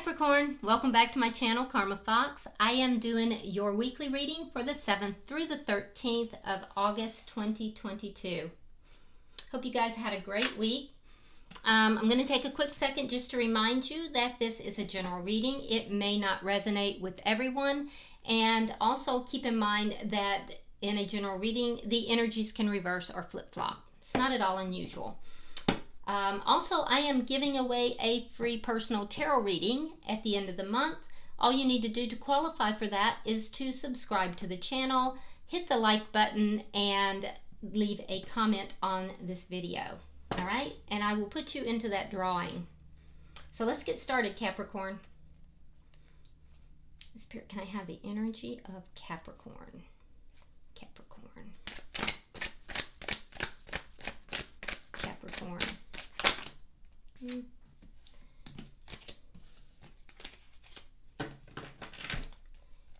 Capricorn, welcome back to my channel, Karma Fox. I am doing your weekly reading for the 7th through the 13th of August 2022. Hope you guys had a great week. I'm going to take a quick second just to remind you that this is a general reading. It may not resonate with everyone, and also keep in mind that in a general reading, the energies can reverse or flip-flop. It's not at all unusual. Also, I am giving away a free personal tarot reading at the end of the month. All you need to do to qualify for that is to subscribe to the channel, hit the like button, and leave a comment on this video. All right? And I will put you into that drawing. So let's get started, Capricorn. Spirit, can I have the energy of Capricorn? Capricorn. Capricorn.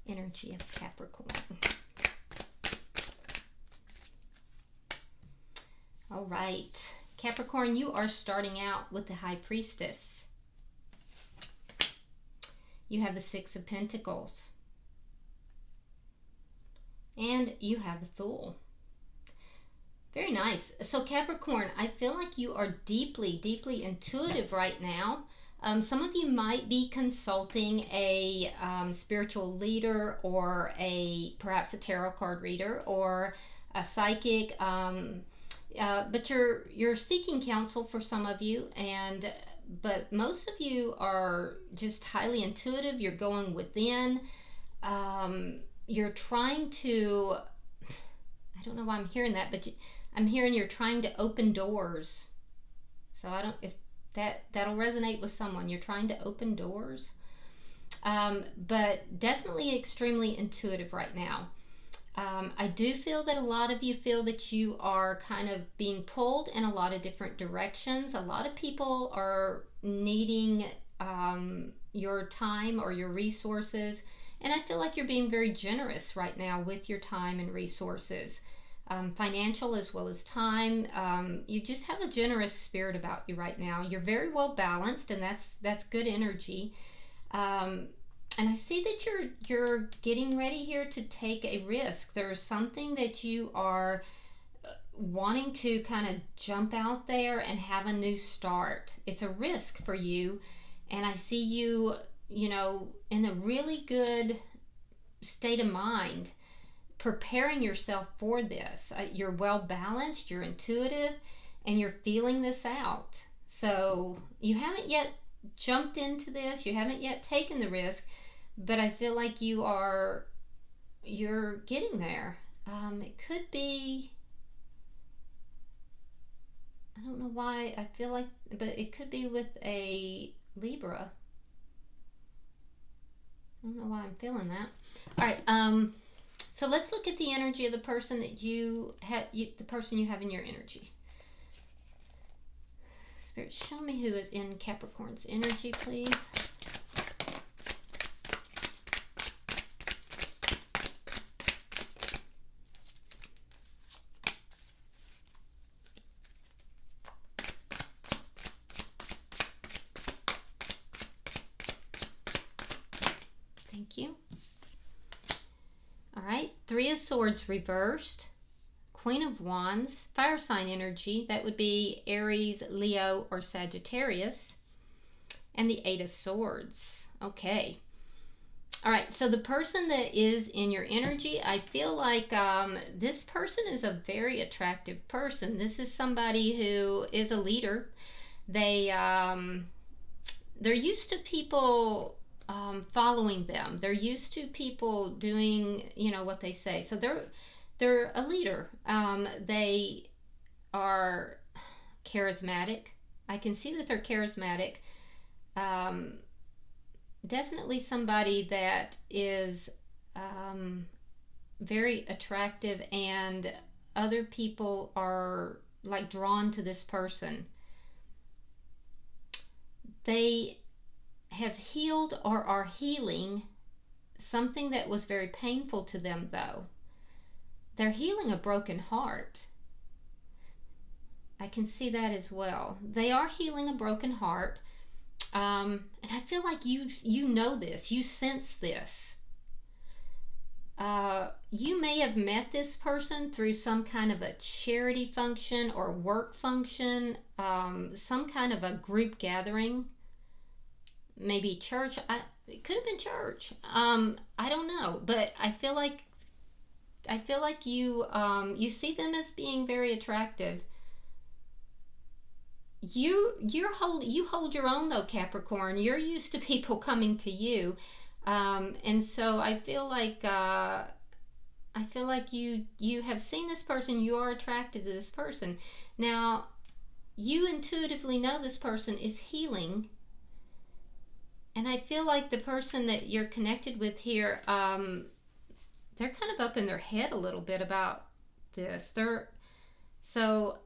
Energy of Capricorn. All right, Capricorn, you are starting out with the High Priestess. You have the Six of Pentacles. And you have the Fool. Very nice. So Capricorn, I feel like you are deeply, deeply intuitive right now. Some of you might be consulting a spiritual leader or perhaps a tarot card reader or a psychic, but you're seeking counsel for some of you, but most of you are just highly intuitive. You're going within. You're trying to, I don't know why I'm hearing that, but I'm hearing you're trying to open doors. So I don't, if that'll resonate with someone. You're trying to open doors. But definitely extremely intuitive right now. I do feel that a lot of you feel that you are kind of being pulled in a lot of different directions. A lot of people are needing your time or your resources. And I feel like you're being very generous right now with your time and resources. Financial as well as time. You just have a generous spirit about you right now. You're very well balanced, and that's good energy. And I see that you're getting ready here to take a risk. There's something that you are wanting to kind of jump out there and have a new start. It's a risk for you, and I see you, in a really good state of mind, preparing yourself for this. You're well balanced, you're intuitive, and you're feeling this out. So you haven't yet jumped into this, you haven't yet taken the risk, but I feel like you're getting there. It could be, I don't know why I feel like, but it could be with a Libra. I don't know why I'm feeling that. All right, so let's look at the energy of the person that the person you have in your energy. Spirit, show me who is in Capricorn's energy, please. Thank you. All right, Three of Swords reversed, Queen of Wands, fire sign energy. That would be Aries, Leo, or Sagittarius. And the Eight of Swords. Okay. All right, so the person that is in your energy, I feel like this person is a very attractive person. This is somebody who is a leader. They're used to people following them. They're used to people doing, what they say. So they're a leader. They are charismatic. I can see that they're charismatic. Definitely somebody that is very attractive, and other people are like drawn to this person. They have healed or are healing something that was very painful to them, though. They're healing a broken heart. I can see that as well. They are healing a broken heart. And I feel like you know this, you sense this. You may have met this person through some kind of a charity function or work function, some kind of a group gathering, maybe church. It could have been church. I don't know, but I feel like you see them as being very attractive. You hold your own though, Capricorn. You're used to people coming to you. And so I feel like you have seen this person, you are attracted to this person. Now, you intuitively know this person is healing. And I feel like the person that you're connected with here, they're kind of up in their head a little bit about this. So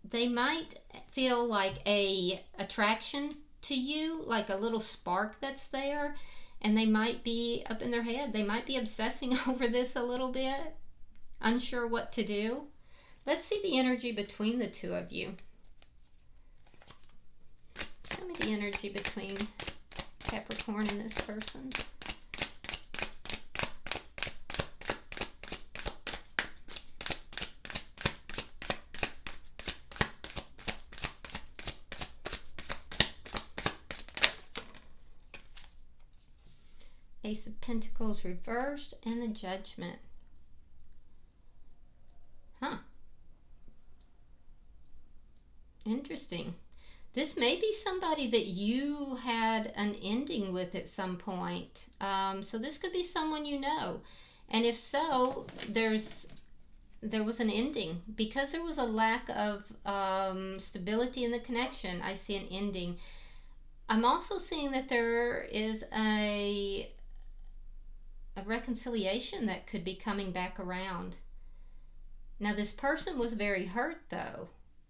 they might feel like a attraction to you, like a little spark that's there, and they might be up in their head. They might be obsessing over this a little bit, unsure what to do. Let's see the energy between the two of you. Show me the energy between Capricorn and this person. Ace of Pentacles reversed and the Judgment. Huh. Interesting. This may be somebody that you had an ending with at some point. So this could be someone you know. And if so, there was an ending. Because there was a lack of stability in the connection, I see an ending. I'm also seeing that there is a reconciliation that could be coming back around. Now this person was very hurt though.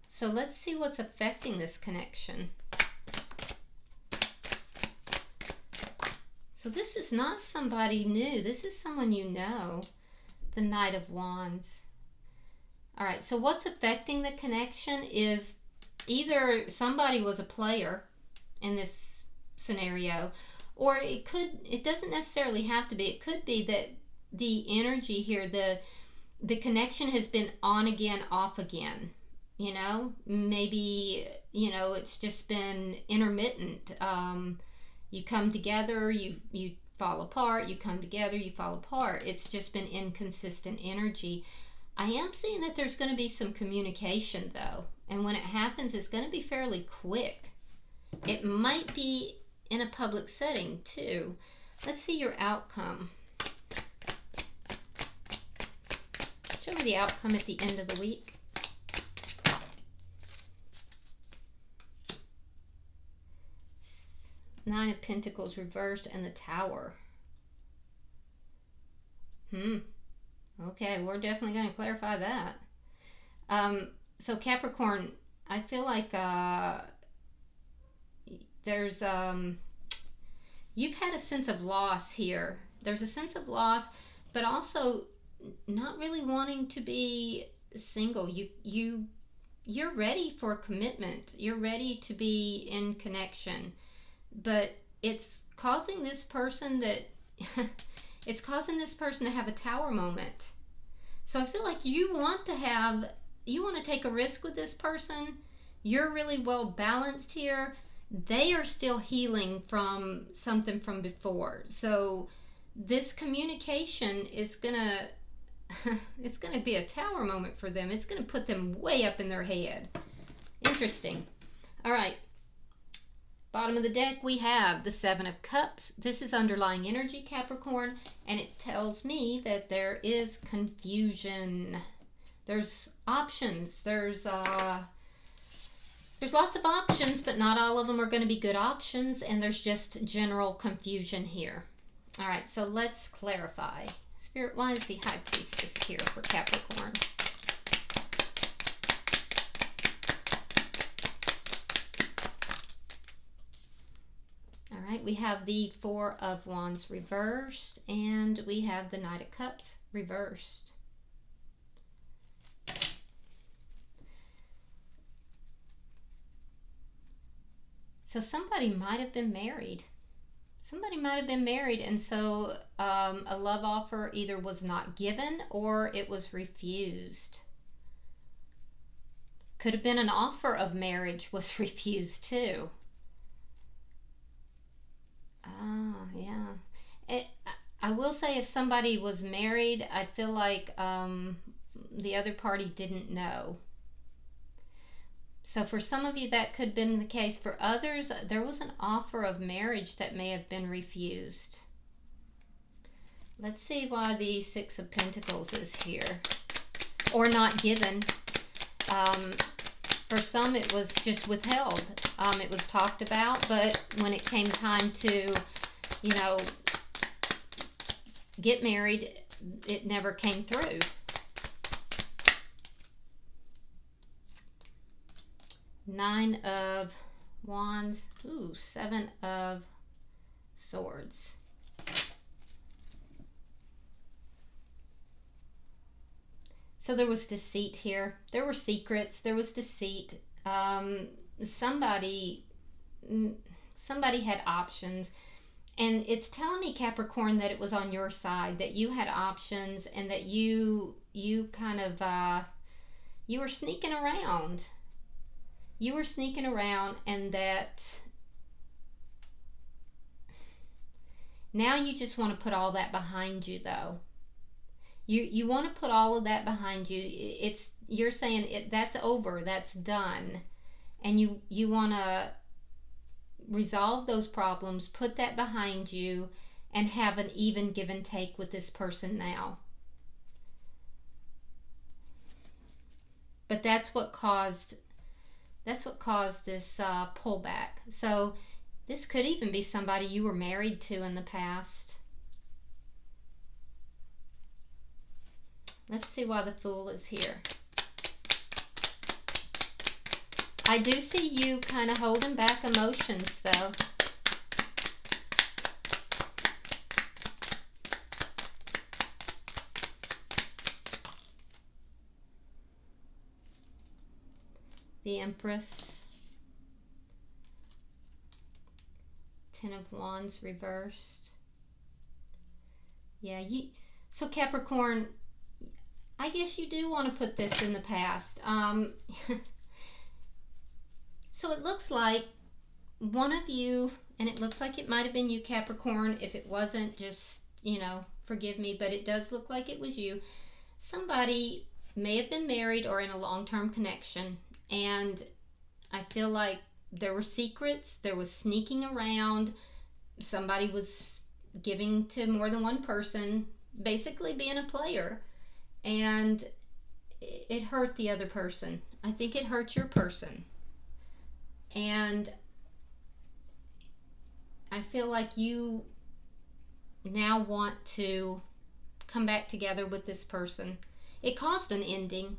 So let's see what's affecting this connection. So this is not somebody new. This is someone you know. The Knight of Wands. All right, so what's affecting the connection is either somebody was a player in this scenario, or it doesn't necessarily have to be. It could be that the energy here, the connection has been on again, off again. You know, maybe, it's just been intermittent. You come together, you fall apart, you come together, you fall apart. It's just been inconsistent energy. I am seeing that there's going to be some communication though. And when it happens, it's going to be fairly quick. It might be in a public setting too. Let's see your outcome. Show me the outcome at the end of the week. Nine of Pentacles reversed and the Tower. Okay, we're definitely going to clarify that. So Capricorn, I feel like there's you've had a sense of loss here. There's a sense of loss, but also not really wanting to be single. You're ready for commitment. You're ready to be in connection, but it's causing this person to have a Tower moment. So I feel like you want to take a risk with this person. You're really well balanced here. They are still healing from something from before. So this communication is gonna it's gonna be a Tower moment for them. It's gonna put them way up in their head. Interesting. All right. Bottom of the deck, we have the Seven of Cups. This is underlying energy, Capricorn, and it tells me that there is confusion. There's options. There's lots of options, but not all of them are going to be good options, and there's just general confusion here. All right, so let's clarify. Spirit, why is the High Priestess here for Capricorn? All right, we have the Four of Wands reversed, and we have the Knight of Cups reversed. So somebody might have been married. Somebody might have been married, and so a love offer either was not given or it was refused. Could have been an offer of marriage was refused too. Yeah. I will say if somebody was married, I feel like the other party didn't know. So for some of you that could have been the case. For others, there was an offer of marriage that may have been refused. Let's see why the Six of Pentacles is here. Or not given. For some it was just withheld. It was talked about, but when it came time to, you know, get married, it never came through. Nine of Wands. Ooh, Seven of Swords. So there was deceit here. There were secrets. There was deceit. Somebody had options. And it's telling me, Capricorn, that it was on your side, that you had options and that you kind of, you were sneaking around. You were sneaking around, and that now you just want to put all that behind you, though. You want to put all of that behind you. You're saying that's over, that's done, and you want to resolve those problems, put that behind you, and have an even give and take with this person now. But that's what caused this pullback. So this could even be somebody you were married to in the past. Let's see why the Fool is here. I do see you kind of holding back emotions, though. The Empress. Ten of Wands reversed. Yeah, so Capricorn, I guess you do want to put this in the past. So it looks like one of you, and it looks like it might have been you, Capricorn. If it wasn't, just, forgive me, but it does look like it was you. Somebody may have been married or in a long-term connection, and I feel like there were secrets, there was sneaking around, somebody was giving to more than one person, basically being a player, and it hurt the other person. I think it hurt your person. And I feel like you now want to come back together with this person. It caused an ending.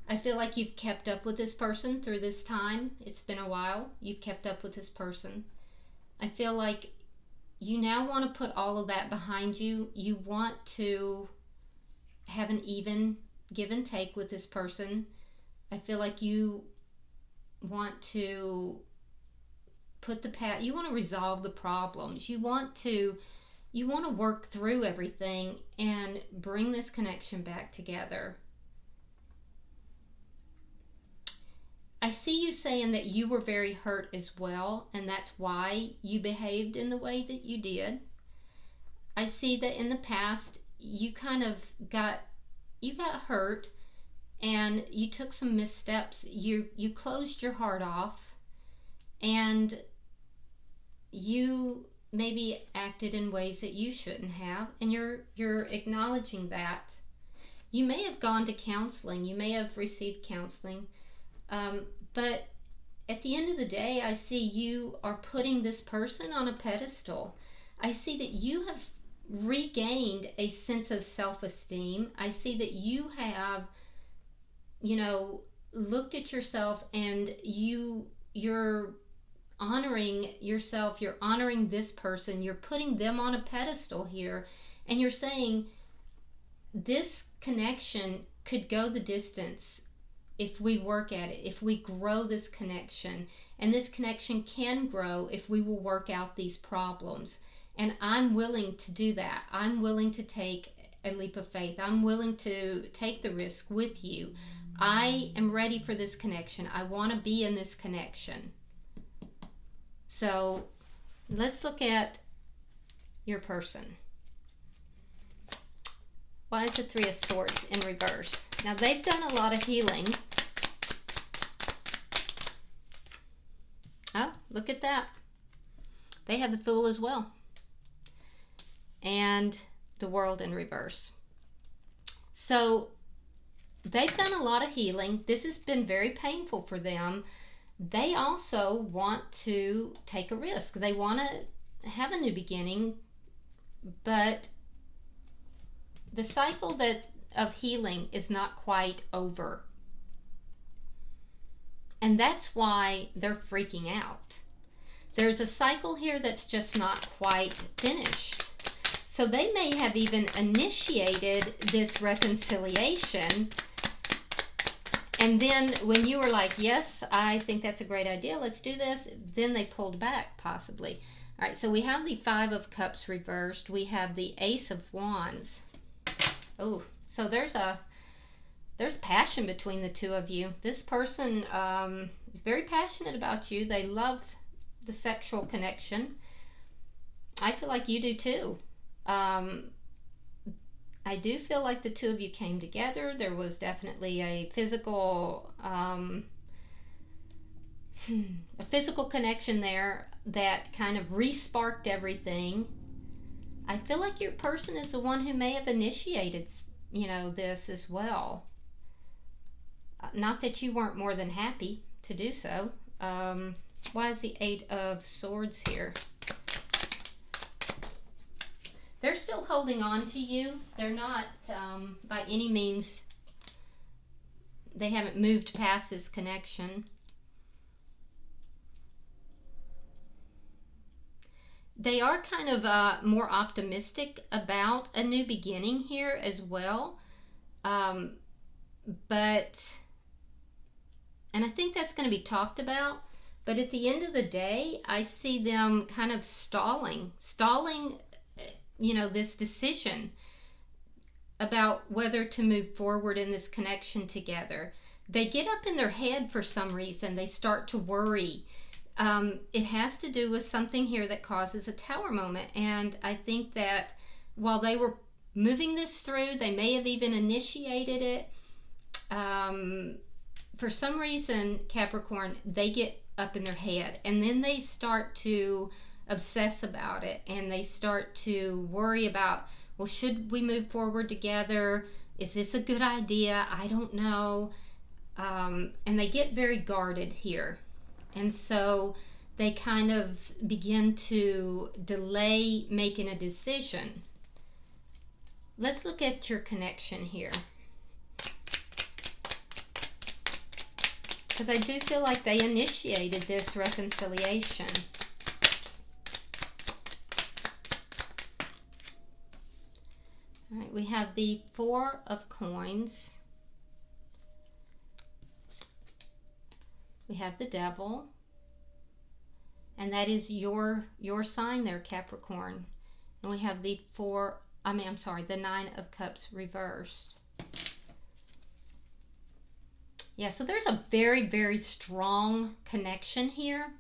I feel like you've kept up with this person through this time. It's been a while. You've kept up with this person. I feel like you now want to put all of that behind you. You want to have an even give and take with this person. I feel like you want to you want to resolve the problems. You want to work through everything and bring this connection back together. I see you saying that you were very hurt as well, and that's why you behaved in the way that you did. I see that in the past you kind of got hurt and you took some missteps. You closed your heart off, and you maybe acted in ways that you shouldn't have, and you're acknowledging that. You may have gone to counseling, you may have received counseling, but at the end of the day, I see you are putting this person on a pedestal. I see that you have regained a sense of self-esteem. I see that you have, looked at yourself, and you're honoring yourself, you're honoring this person, you're putting them on a pedestal here, and you're saying this connection could go the distance if we work at it, if we grow this connection. And this connection can grow if we will work out these problems. And I'm willing to do that. I'm willing to take a leap of faith. I'm willing to take the risk with you. I am ready for this connection. I want to be in this connection. So let's look at your person. Why is the Three of Swords in reverse? Now, they've done a lot of healing. Oh, look at that. They have the Fool as well. And the World in reverse. So they've done a lot of healing. This has been very painful for them. They also want to take a risk. They want to have a new beginning, but the cycle of healing is not quite over. And that's why they're freaking out. There's a cycle here that's just not quite finished. So they may have even initiated this reconciliation, and then when you were like, yes, I think that's a great idea, let's do this, then they pulled back, possibly. All right, so we have the Five of Cups reversed. We have the Ace of Wands. Oh, so there's passion between the two of you. This person is very passionate about you. They love the sexual connection. I feel like you do too. I do feel like the two of you came together. There was definitely a physical connection there that kind of re-sparked everything. I feel like your person is the one who may have initiated, this as well. Not that you weren't more than happy to do so. Why is the Eight of Swords here? They're still holding on to you. They're not, by any means, they haven't moved past this connection. They are kind of more optimistic about a new beginning here as well. And I think that's going to be talked about. But at the end of the day, I see them kind of stalling, this decision about whether to move forward in this connection together. They get up in their head for some reason. They start to worry. It has to do with something here that causes a tower moment. And I think that while they were moving this through, they may have even initiated it. For some reason, Capricorn, they get up in their head and then they start to obsess about it, and they start to worry about, well, should we move forward together? Is this a good idea? I don't know. And they get very guarded here. And so they kind of begin to delay making a decision. Let's look at your connection here. Because I do feel like they initiated this reconciliation. All right, we have the Four of Coins. We have the Devil. And that is your sign there, Capricorn. And we have the the Nine of Cups reversed. Yeah, so there's a very, very strong connection here.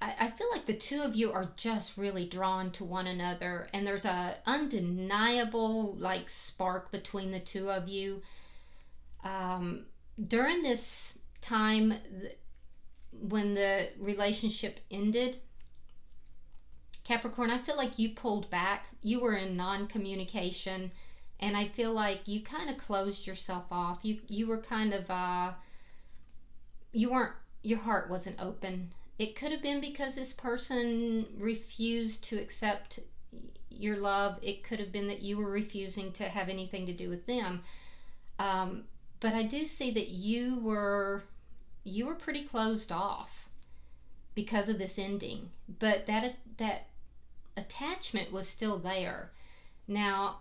I feel like the two of you are just really drawn to one another, and there's a undeniable spark between the two of you. During this time when the relationship ended, Capricorn, I feel like you pulled back. You were in non-communication, and I feel like you kind of closed yourself off. You were kind of your heart wasn't open. It could have been because this person refused to accept your love. It could have been that you were refusing to have anything to do with them. But I do see that you were pretty closed off because of this ending. But that attachment was still there. Now,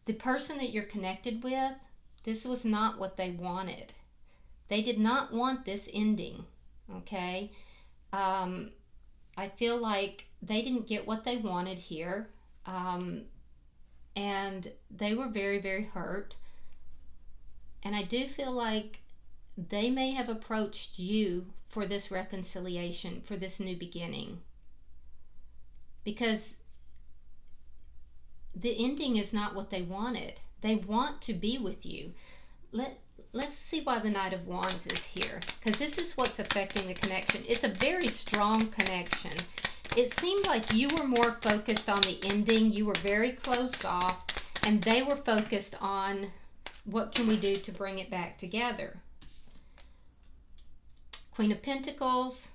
the person that you're connected with, This was not what they wanted. They did not want this ending, okay? I feel like they didn't get what they wanted here, and they were very, very hurt. And I do feel like they may have approached you for this reconciliation, for this new beginning, because the ending is not what they wanted. They want to be with you. Let's see why the Knight of Wands is here, because this is what's affecting the connection. It's a very strong connection. It seemed like you were more focused on the ending. You were very closed off, and they were focused on what can we do to bring it back together. Queen of Pentacles,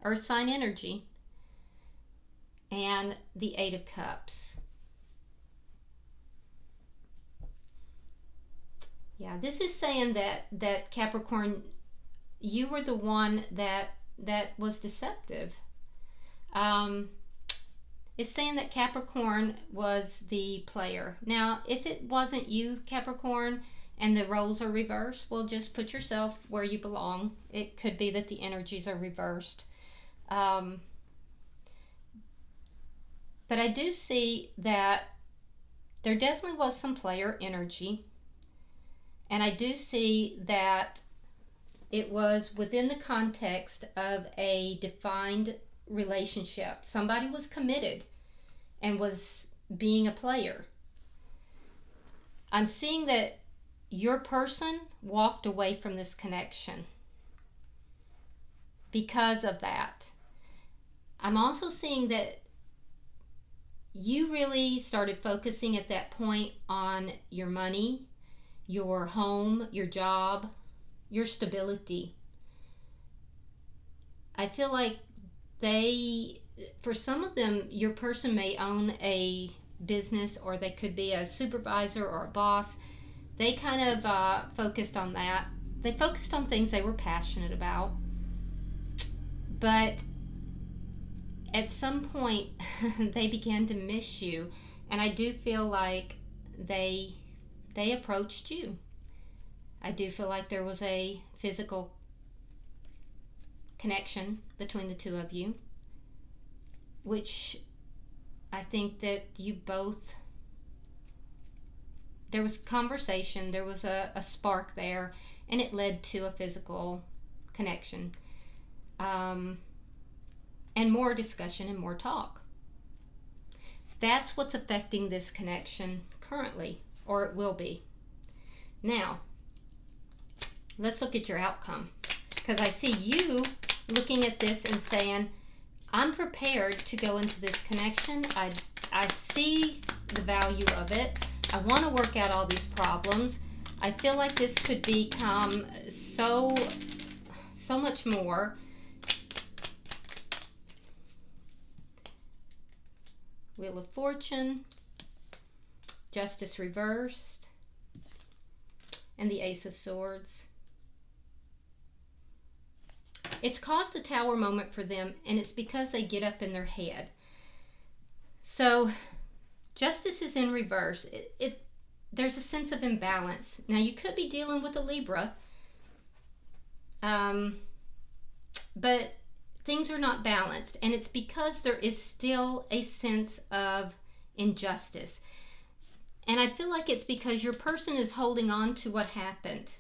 Earth sign energy, and the Eight of Cups. Yeah, this is saying that Capricorn, you were the one that was deceptive. It's saying that Capricorn was the player. Now, if it wasn't you, Capricorn, and the roles are reversed, well, just put yourself where you belong. It could be that the energies are reversed. But I do see that there definitely was some player energy. And I do see that it was within the context of a defined relationship. Somebody was committed and was being a player. I'm seeing that your person walked away from this connection because of that. I'm also seeing that you really started focusing at that point on your money, your home, your job, your stability. I feel like for some of them, your person may own a business, or they could be a supervisor or a boss. They kind of focused on that. They focused on things they were passionate about. But at some point, they began to miss you. And I do feel like they approached you. I do feel like there was a physical connection between the two of you, which I think that you both, there was conversation, there was a spark there, and it led to a physical connection, and more discussion and more talk. That's what's affecting this connection currently, or it will be. Now, let's look at your outcome, because I see you looking at this and saying, I'm prepared to go into this connection. I see the value of it. I want to work out all these problems. I feel like this could become so much more. Wheel of Fortune, Justice reversed, and the Ace of Swords. It's caused a Tower moment for them, and it's because they get up in their head. So, Justice is in reverse. There's a sense of imbalance. Now, you could be dealing with a Libra, but things are not balanced, and it's because there is still a sense of injustice. And I feel like it's because your person is holding on to what happened.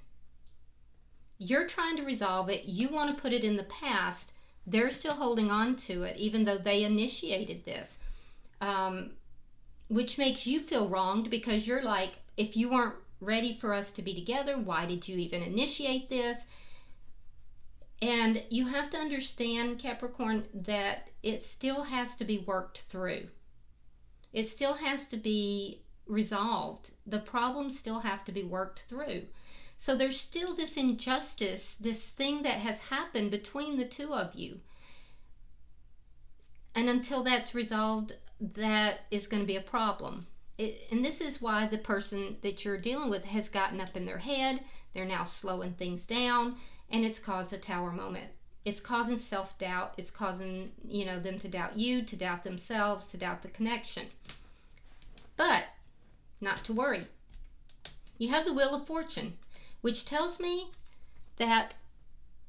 You're trying to resolve it. You want to put it in the past. They're still holding on to it, even though they initiated this, which makes you feel wronged, because you're like, if you weren't ready for us to be together, why did you even initiate this? And you have to understand, Capricorn, that it still has to be worked through. It still has to be resolved. The problems still have to be worked through. So there's still this injustice, this thing that has happened between the two of you. And until that's resolved, that is going to be a problem. And this is why the person that you're dealing with has gotten up in their head. They're now slowing things down, and it's caused a Tower moment. It's causing self-doubt. It's causing, them to doubt you, to doubt themselves, to doubt the connection. But not to worry. You have the Wheel of Fortune, which tells me that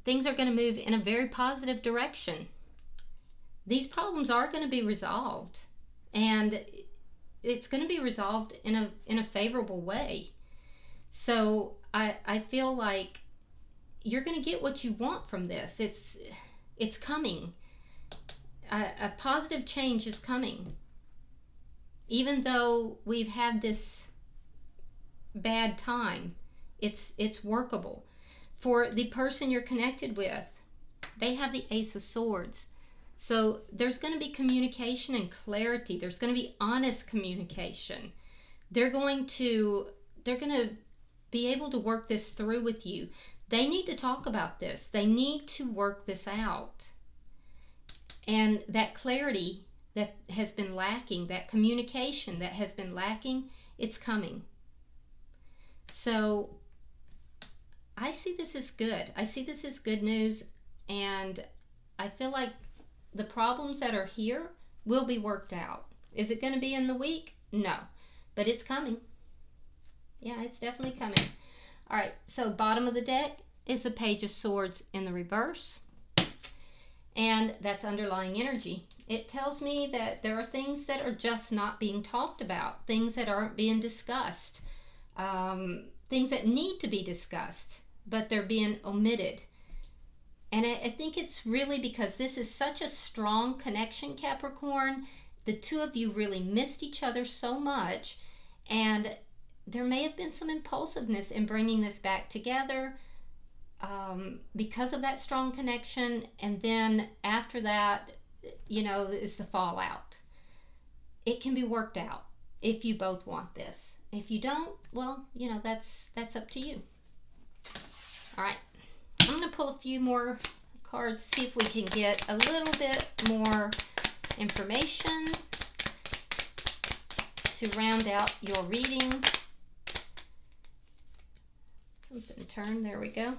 things are going to move in a very positive direction. These problems are going to be resolved, and it's going to be resolved in a favorable way. So I feel like you're going to get what you want from this. It's coming. A positive change is coming. Even though we've had this bad time, it's workable. For the person you're connected with, they have the Ace of Swords. So there's going to be communication and clarity. There's going to be honest communication. They're going to be able to work this through with you. They need to talk about this. They need to work this out. And that clarity that has been lacking, that communication that has been lacking, it's coming. So I see this as good. I see this as good news, and I feel like the problems that are here will be worked out. Is it going to be in the week? No, but it's coming. Yeah, it's definitely coming. All right, so bottom of the deck is the Page of Swords in the reverse, and that's underlying energy. It tells me that there are things that are just not being talked about, things that aren't being discussed, things that need to be discussed, but they're being omitted. And I think it's really because this is such a strong connection, Capricorn. The two of you really missed each other so much, and there may have been some impulsiveness in bringing this back together because of that strong connection. And then after that, is the fallout. It can be worked out if you both want this. If you don't, well, that's up to you. All right. I'm going to pull a few more cards, see if we can get a little bit more information to round out your reading. Something turned, there we go.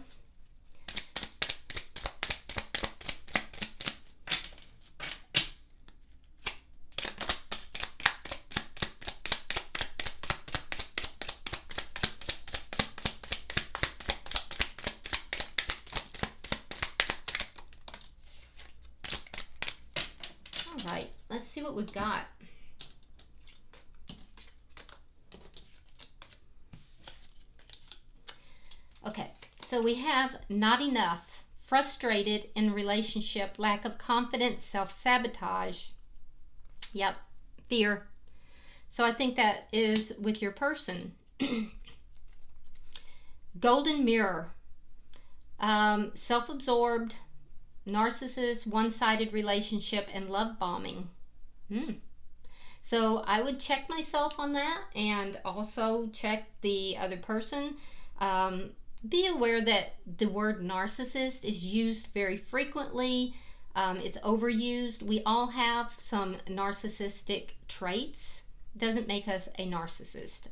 Right, let's see what we've got. Okay, so we have not enough, frustrated in relationship, lack of confidence, self-sabotage. Yep, fear. So I think that is with your person. Golden mirror, self-absorbed, narcissist, one-sided relationship, and love bombing. So I would check myself on that, and also check the other person. Be aware that the word narcissist is used very frequently. It's overused. We all have some narcissistic traits. Doesn't make us a narcissist.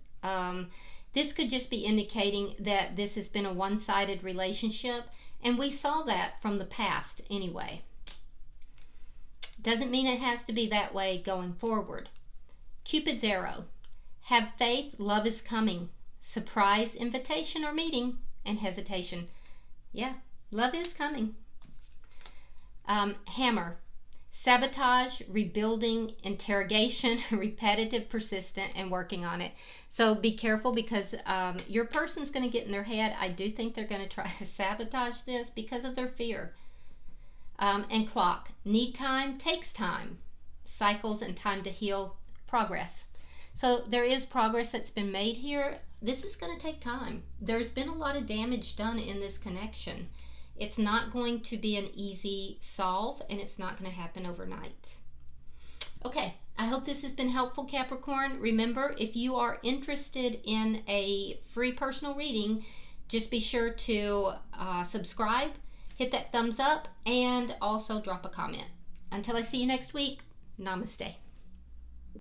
This could just be indicating that this has been a one-sided relationship, and we saw that from the past anyway. Doesn't mean it has to be that way going forward. Cupid's arrow. Have faith, love is coming. Surprise invitation or meeting, and hesitation. Yeah, love is coming. Hammer. Sabotage, rebuilding, interrogation, repetitive, persistent, and working on it. So be careful, because your person's going to get in their head. I do think they're going to try to sabotage this because of their fear. And clock. Need time, takes time. Cycles and time to heal, progress. So there is progress that's been made here. This is going to take time. There's been a lot of damage done in this connection. It's not going to be an easy solve, and it's not going to happen overnight. Okay, I hope this has been helpful, Capricorn. Remember, if you are interested in a free personal reading, just be sure to subscribe, hit that thumbs up, and also drop a comment. Until I see you next week, namaste.